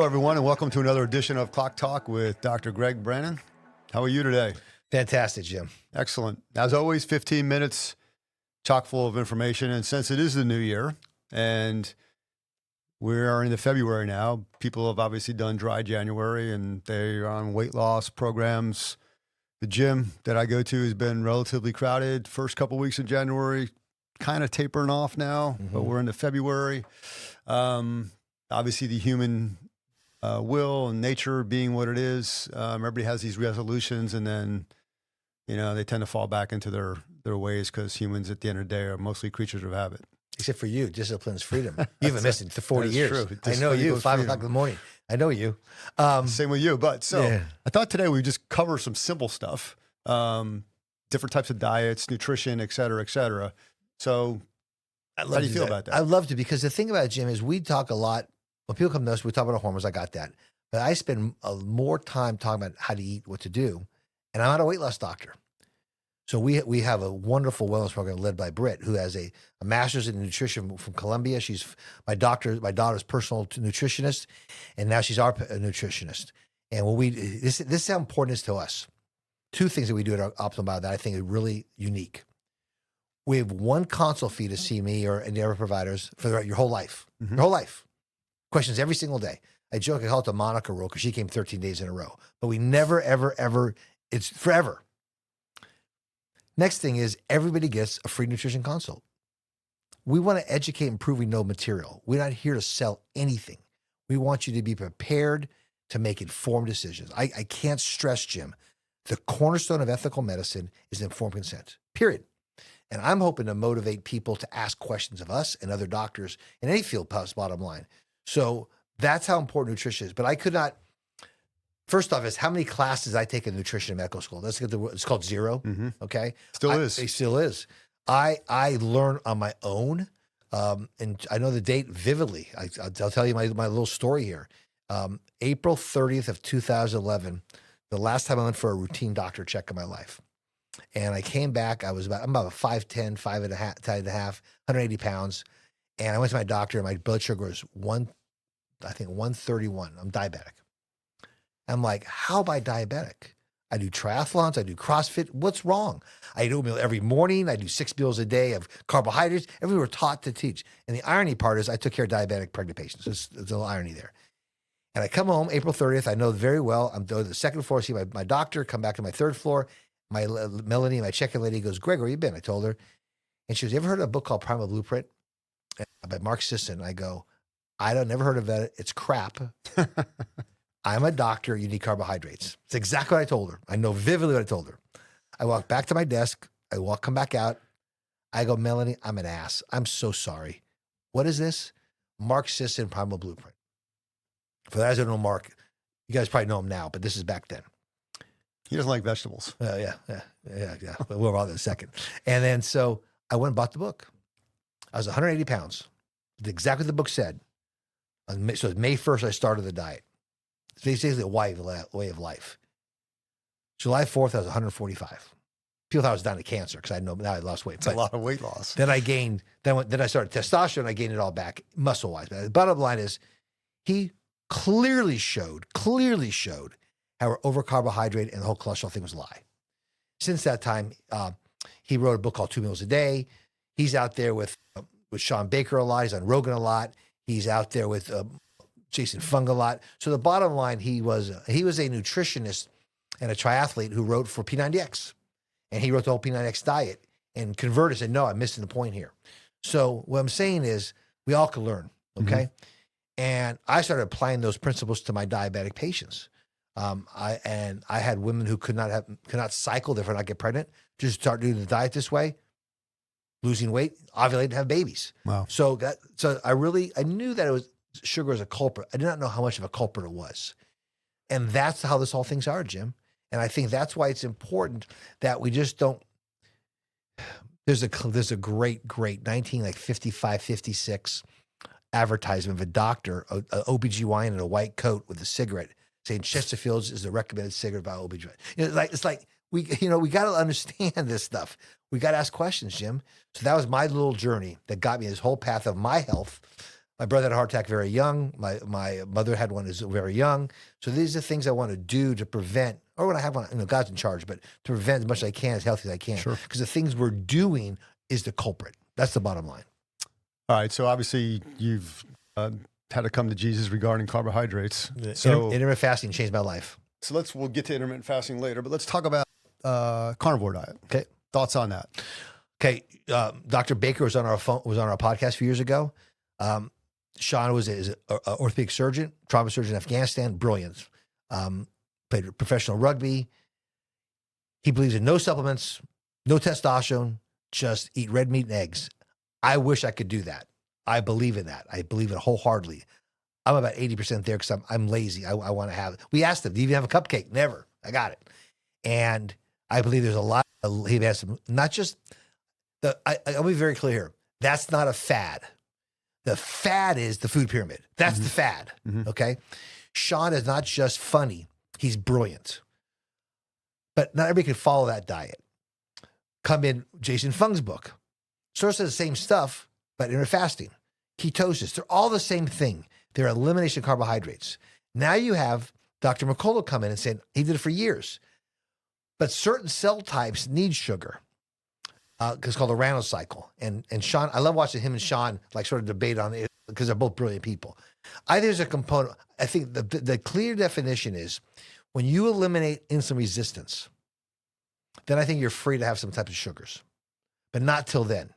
everyone, and welcome to another edition of Clock Talk with Dr. Greg Brannon. How are you today? Fantastic, Jim. Excellent. As always, 15 minutes chock full of information. And since it is the new year and we are into February now, people have obviously done dry January and they're on weight loss programs. The gym that I go to has been relatively crowded. First couple of weeks in January, kind of tapering off now, but we're into February. Obviously, the human will and nature being what it is, everybody has these resolutions, and then, you know, they tend to fall back into their ways because humans, at the end of the day, are mostly creatures of habit. Except for you, discipline's freedom. You haven't missed it for 40 years. True. I know you, 5 o'clock in the morning. I know you. Same with you. But I thought today we'd just cover some simple stuff, different types of diets, nutrition, et cetera, et cetera. So how do you feel about that? I love to, because the thing about it, Jim, is we talk a lot. When people come to us, we talk about hormones. I got that. But I spend more time talking about how to eat, what to do. And I'm not a weight loss doctor. So we have a wonderful wellness program led by Britt, who has a master's in nutrition from Columbia. She's my daughter's personal nutritionist, and now she's our nutritionist. And when this is how important it is to us. Two things that we do at Optimal Bio that I think are really unique. We have one consult fee to see me or any other providers for your whole life. Mm-hmm. Your whole life. Questions every single day. I joke, I call it the Monica rule because she came 13 days in a row. But we never, ever, ever, it's forever. Next thing is everybody gets a free nutrition consult. We want to educate and prove we know material. We're not here to sell anything. We want you to be prepared to make informed decisions. I can't stress, Jim, the cornerstone of ethical medicine is informed consent, period. And I'm hoping to motivate people to ask questions of us and other doctors in any field, bottom line. So that's how important nutrition is. But I could not, first off, is how many classes I take in nutrition in medical school. It's called zero, okay? It still is. I learn on my own, and I know the date vividly. I'll tell you my little story here. April 30th of 2011, the last time I went for a routine doctor check in my life. And I came back, I'm about 5'10", 180 pounds. And I went to my doctor and my blood sugar was 131. I'm diabetic. I'm like, how am I diabetic? I do triathlons, I do CrossFit. What's wrong? I eat oatmeal every morning. I do 6 meals a day of carbohydrates. We were taught to teach. And the irony part is I took care of diabetic pregnant patients. There's a little irony there. And I come home April 30th. I know very well. I'm going to the second floor, see my doctor, come back to my third floor. Melanie, my check-in lady, goes, Greg, where you been? I told her. And she goes, you ever heard of a book called Primal Blueprint by Mark Sisson? I go, never heard of that. It's crap. I'm a doctor. You need carbohydrates. It's exactly what I told her. I know vividly what I told her. I walk back to my desk. Come back out. I go, Melanie, I'm an ass. I'm so sorry. What is this? Mark Sisson, Primal Blueprint. For those who don't know Mark, you guys probably know him now, but this is back then. He doesn't like vegetables. Yeah. We'll about that in a second. And then so I went and bought the book. I was 180 pounds. Exactly what the book said. So May 1st, I started the diet. It's basically a way of life. July 4th, I was 145. People thought I was down to cancer because now I lost weight. It's a lot of weight loss. Then I gained, then I started testosterone. I gained it all back muscle-wise. But the bottom line is he clearly showed how we're over-carbohydrate and the whole cholesterol thing was a lie. Since that time, he wrote a book called 2 Meals a Day. He's out there with Sean Baker a lot. He's on Rogan a lot. He's out there with Jason Fung a lot. So the bottom line, he was a nutritionist and a triathlete who wrote for P90X. And he wrote the whole P90X diet and converted and said, no, I'm missing the point here. So what I'm saying is we all can learn, okay? And I started applying those principles to my diabetic patients. I had women who could not cycle, therefore not get pregnant, just start doing the diet this way, losing weight, ovulate, and have babies. Wow. So I knew that sugar was a culprit. I did not know how much of a culprit it was. And that's how all things are, Jim. And I think that's why it's important that we just don't, there's a great 1955, 56 advertisement of a doctor, a OBGYN in a white coat with a cigarette saying Chesterfield's is the recommended cigarette by OBGYN. It's like we got to understand this stuff. We got to ask questions, Jim. So that was my little journey that got me this whole path of my health, My brother had a heart attack very young. My mother had one as very young. So these are things I want to do to prevent, or when I have one, God's in charge, but to prevent as much as I can, as healthy as I can. Sure. Because the things we're doing is the culprit. That's the bottom line. All right. So obviously you've had to come to Jesus regarding carbohydrates. So Intermittent fasting changed my life. So we'll get to intermittent fasting later, but let's talk about carnivore diet. Okay. Thoughts on that? Okay. Dr. Baker was on our podcast a few years ago. Sean is an orthopedic surgeon, trauma surgeon in Afghanistan. Brilliant. Played professional rugby. He believes in no supplements, no testosterone, just eat red meat and eggs. I wish I could do that. I believe in that. I believe it wholeheartedly. I'm about 80% there because I'm lazy. I want to have it. We asked him, do you even have a cupcake? Never. I got it. And I believe there's a lot. He has some, not just I'll be very clear here. That's not a fad. The fad is the food pyramid. That's the fad. Okay. Sean is not just funny. He's brilliant. But not everybody can follow that diet. Come in Jason Fung's book. Sort of says the same stuff, but intermittent fasting, ketosis, they're all the same thing. They're elimination of carbohydrates. Now you have Dr. McCullough come in and say, he did it for years, but certain cell types need sugar. It's called the Brannon cycle. And Sean, I love watching him and Sean like sort of debate on it because they're both brilliant people. I think there's a component. I think the clear definition is when you eliminate insulin resistance, then I think you're free to have some type of sugars, but not till then.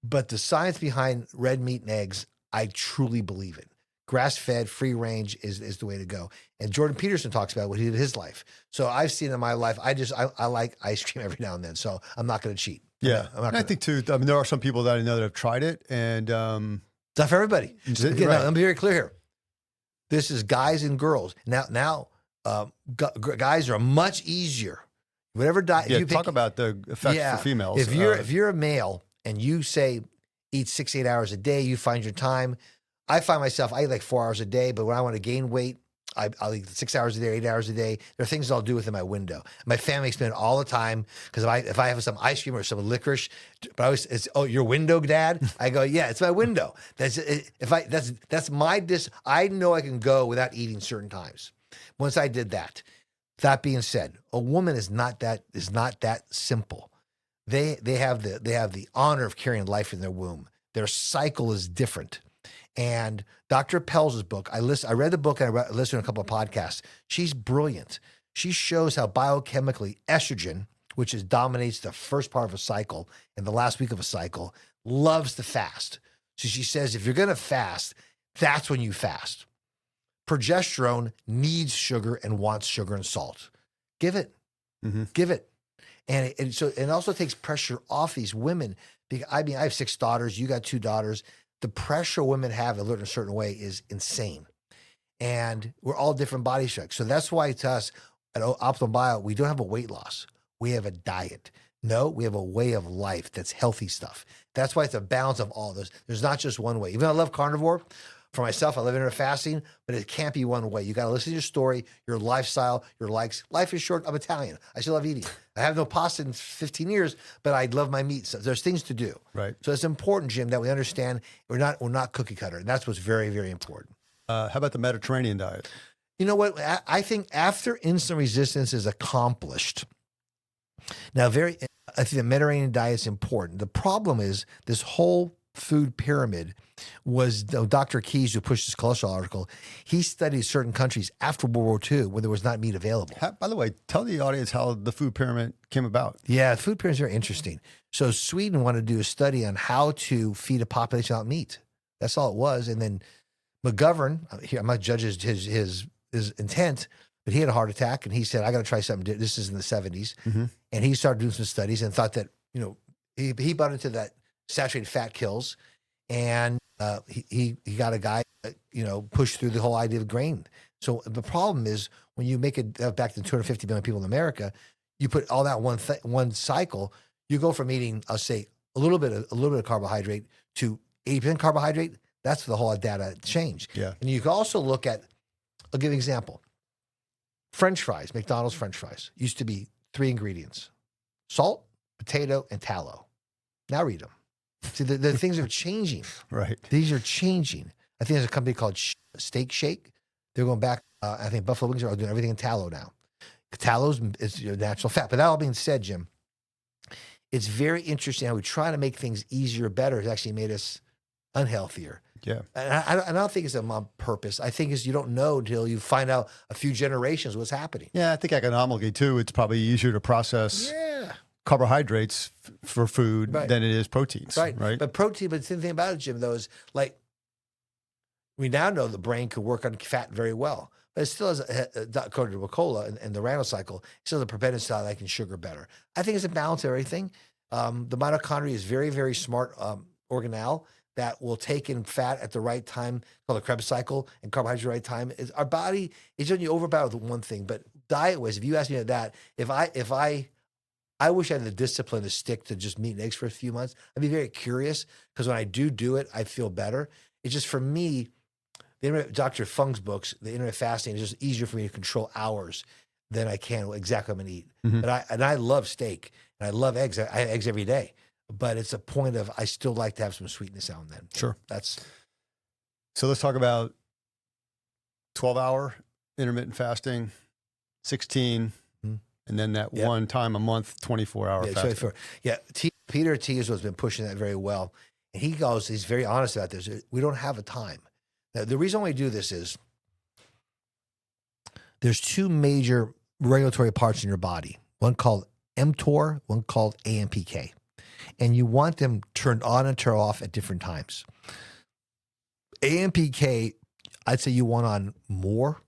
But the science behind red meat and eggs, I truly believe it. Grass-fed, free range is the way to go. And Jordan Peterson talks about what he did in his life. So I've seen in my life, I like ice cream every now and then. So I'm not going to cheat. Yeah. I think too, I mean, there are some people that I know that have tried it and, it's not for everybody. Again, right. I'm very clear here. This is guys and girls. Now, guys are much easier. Whatever diet. Yeah, talk about the effect for females. If you're a male and you say eat 6-8 hours a day, you find your time. I find myself, I eat like 4 hours a day, but when I want to gain weight, I'll eat 6 hours a day, 8 hours a day. There are things I'll do within my window. My family spend all the time because if I have some ice cream or some licorice, but it's your window, Dad. I go, yeah, it's my window. That's my I know I can go without eating certain times. Once I did that. That being said, a woman is not that simple. They have the honor of carrying life in their womb. Their cycle is different. And Dr. Pelz's book, I read the book and I listened to a couple of podcasts. She's brilliant. She shows how biochemically estrogen, which dominates the first part of a cycle and the last week of a cycle, loves to fast. So she says, if you're going to fast, that's when you fast. Progesterone needs sugar and wants sugar and salt. Give it. Give it. And it also takes pressure off these women. I mean, I have 6 daughters. You got 2 daughters. The pressure women have to learn a certain way is insane. And we're all different body structures. So that's why to us at Optimal Bio, we don't have a weight loss. We have a diet. No, we have a way of life that's healthy stuff. That's why it's a balance of all those. There's not just one way. Even though I love carnivore, for myself, I live intermittent fasting, but it can't be one way. You got to listen to your story, your lifestyle, your likes. Life is short. I'm Italian. I still love eating. I have no pasta in 15 years, but I love my meat. So there's things to do. Right. So it's important, Jim, that we understand we're not cookie cutter. And that's what's very, very important. How about the Mediterranean diet? You know what? I think after insulin resistance is accomplished, now I think the Mediterranean diet is important. The problem is this whole food pyramid was Dr. Keyes, who pushed this cholesterol article. He studied certain countries after World War II where there was not meat available. By the way, tell the audience how the food pyramid came about. Yeah, the food pyramid is very interesting. So Sweden wanted to do a study on how to feed a population without meat. That's all it was. And then McGovern, I'm not judging his intent, but he had a heart attack and he said, I got to try something. This is in the 70s. And he started doing some studies and thought that, he bought into that saturated fat kills. And he got a guy, pushed through the whole idea of grain. So the problem is when you make it back to 250 million people in America, you put all that one cycle, you go from eating, I'll say, a little bit of carbohydrate to 80% carbohydrate. That's the whole data change. Yeah. And you can also look at, I'll give you an example. French fries, McDonald's French fries, used to be 3 ingredients: salt, potato, and tallow. Now read them. See, the things are changing. Right. These are changing. I think there's a company called Steak Shake. They're going back. I think Buffalo Wings are doing everything in tallow now. Tallow is your natural fat. But that all being said, Jim, it's very interesting how we try to make things easier, better. It's actually made us unhealthier. Yeah. And I don't think it's on purpose. I think you don't know until you find out a few generations what's happening. Yeah, I think economically too, it's probably easier to process carbohydrates for food than it is proteins. Right. But protein, but the thing about it, Jim, though, is like we now know the brain could work on fat very well. But it still has, according to Wacola and the Randall cycle, it still has a propensity to like in sugar better. I think it's a balance of everything. The mitochondria is very, very smart organelle that will take in fat at the right time, called the Krebs cycle, and carbohydrates at the right time. Our body is only overpowered with one thing. But diet-wise, if you ask me that, if I wish I had the discipline to stick to just meat and eggs for a few months, I'd be very curious because when I do it, I feel better. It's just for me. Dr. Fung's books, the intermittent fasting, is just easier for me to control hours than I can exactly what I'm going to eat. Mm-hmm. But I love steak and I love eggs. I have eggs every day. But it's a point of I still like to have some sweetness now and then. Sure. So let's talk about 12-hour intermittent fasting, 16, and then that one time a month, 24-hour fasting. 24. Yeah. Peter T is what's been pushing that very well. And he's very honest about this. We don't have a time. Now, the reason why we do this is there's two major regulatory parts in your body, one called mTOR, one called AMPK. And you want them turned on and turned off at different times. AMPK, I'd say you want on more.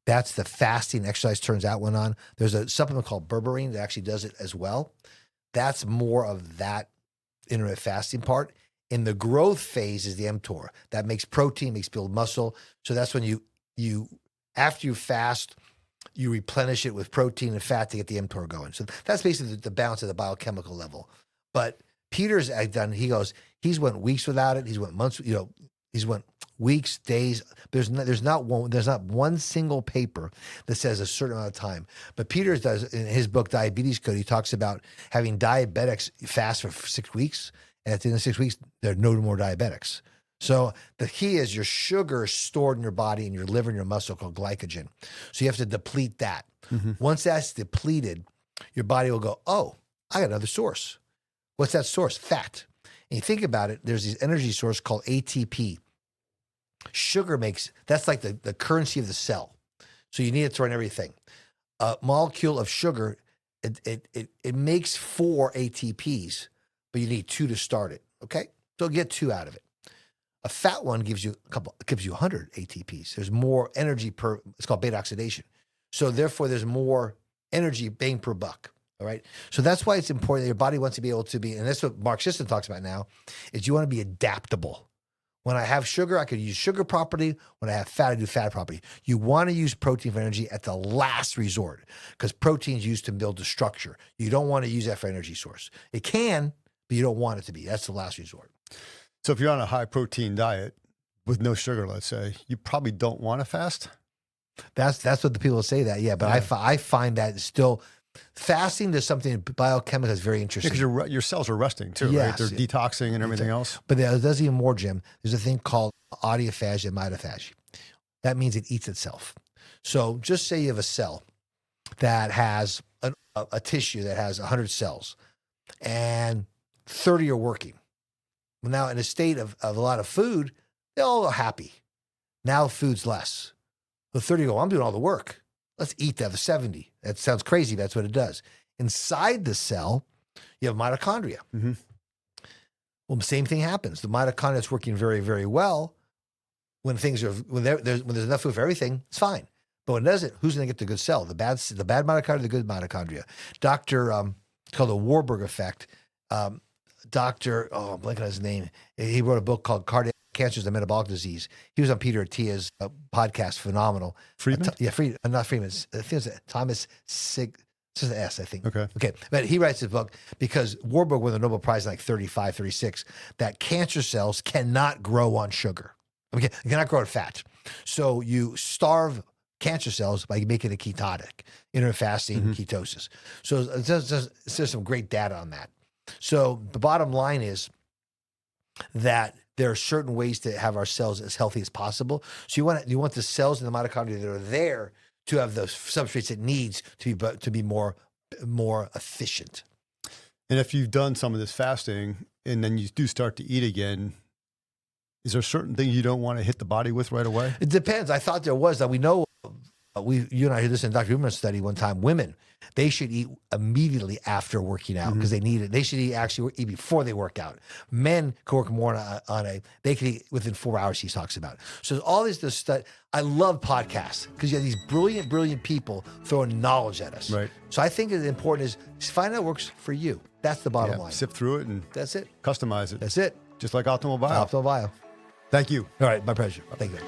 That's the fasting exercise turns that one on. There's a supplement called berberine that actually does it as well. That's more of that intermittent fasting part. In the growth phase is the mTOR. That makes protein, makes build muscle. So that's when you after you fast, you replenish it with protein and fat to get the mTOR going. So that's basically the balance at the biochemical level. But Peter's done, he's went weeks without it. He's went months, he's went weeks, days. There's not one single paper that says a certain amount of time. But Peter does in his book, Diabetes Code, he talks about having diabetics fast for 6 weeks. And at the end of 6 weeks, there are no more diabetics. So the key is your sugar is stored in your body and your liver and your muscle called glycogen. So you have to deplete that. Mm-hmm. Once that's depleted, your body will go, oh, I got another source. What's that source? Fat. And you think about it, there's this energy source called ATP. Sugar that's like the currency of the cell. So you need it to run everything. A molecule of sugar, it makes 4 ATPs. But you need 2 to start it, okay? So get 2 out of it. A fat one gives you 100 ATPs. There's more energy it's called beta oxidation. So therefore, there's more energy bang per buck, all right? So that's why it's important that your body wants to be able to be, and that's what Mark Sisson talks about now, is you want to be adaptable. When I have sugar, I could use sugar property. When I have fat, I do fat property. You want to use protein for energy at the last resort because protein is used to build the structure. You don't want to use that for energy source. It can, but you don't want it to be. That's the last resort. So if you're on a high protein diet with no sugar, let's say, you probably don't want to fast. That's what the people say that, yeah. But yeah. I find that still fasting to something biochemical is very interesting. Because your cells are resting too, right? They're detoxing and everything else. But there's even more, Jim. There's a thing called autophagy and mitophagy. That means it eats itself. So just say you have a cell that has a tissue that has 100 cells and 30 are working. Well, now in a state of a lot of food, they're all happy. Now food's less. The 30 go, I'm doing all the work. Let's eat the other 70. That sounds crazy. That's what it does. Inside the cell, you have mitochondria. Mm-hmm. Well, the same thing happens. The mitochondria is working very, very well. When there's enough food for everything, it's fine. But when it doesn't, who's going to get the good cell? The bad mitochondria, the good mitochondria. It's called the Warburg effect. I'm blanking on his name. He wrote a book called Cardiac Cancer is a Metabolic Disease. He was on Peter Attia's podcast, phenomenal. Friedman? Not Friedman. I think it's Thomas Sig. It's just an S, I think. Okay. But he writes his book because Warburg won the Nobel Prize in like 35, 36, that cancer cells cannot grow on sugar. Okay, they cannot grow on fat. So you starve cancer cells by making it ketotic, intermittent fasting, ketosis. So there's some great data on that. So the bottom line is that there are certain ways to have our cells as healthy as possible. So you want the cells in the mitochondria that are there to have those substrates it needs to be more efficient. And if you've done some of this fasting and then you do start to eat again, is there certain things you don't want to hit the body with right away? It depends. I thought there was that. We know, you and I heard this in Dr. Huberman's study one time. Women, they should eat immediately after working out because they need it. They should eat before they work out. Men can work more they can eat within 4 hours, he talks about. So all this stuff. I love podcasts because you have these brilliant people throwing knowledge at us. Right. So I think it's important is find out what works for you. That's the bottom line. Sift through it and that's it. Customize it. That's it. Just like Optimal Bio. Optimal Bio. Thank you. All right. My pleasure. Thank you.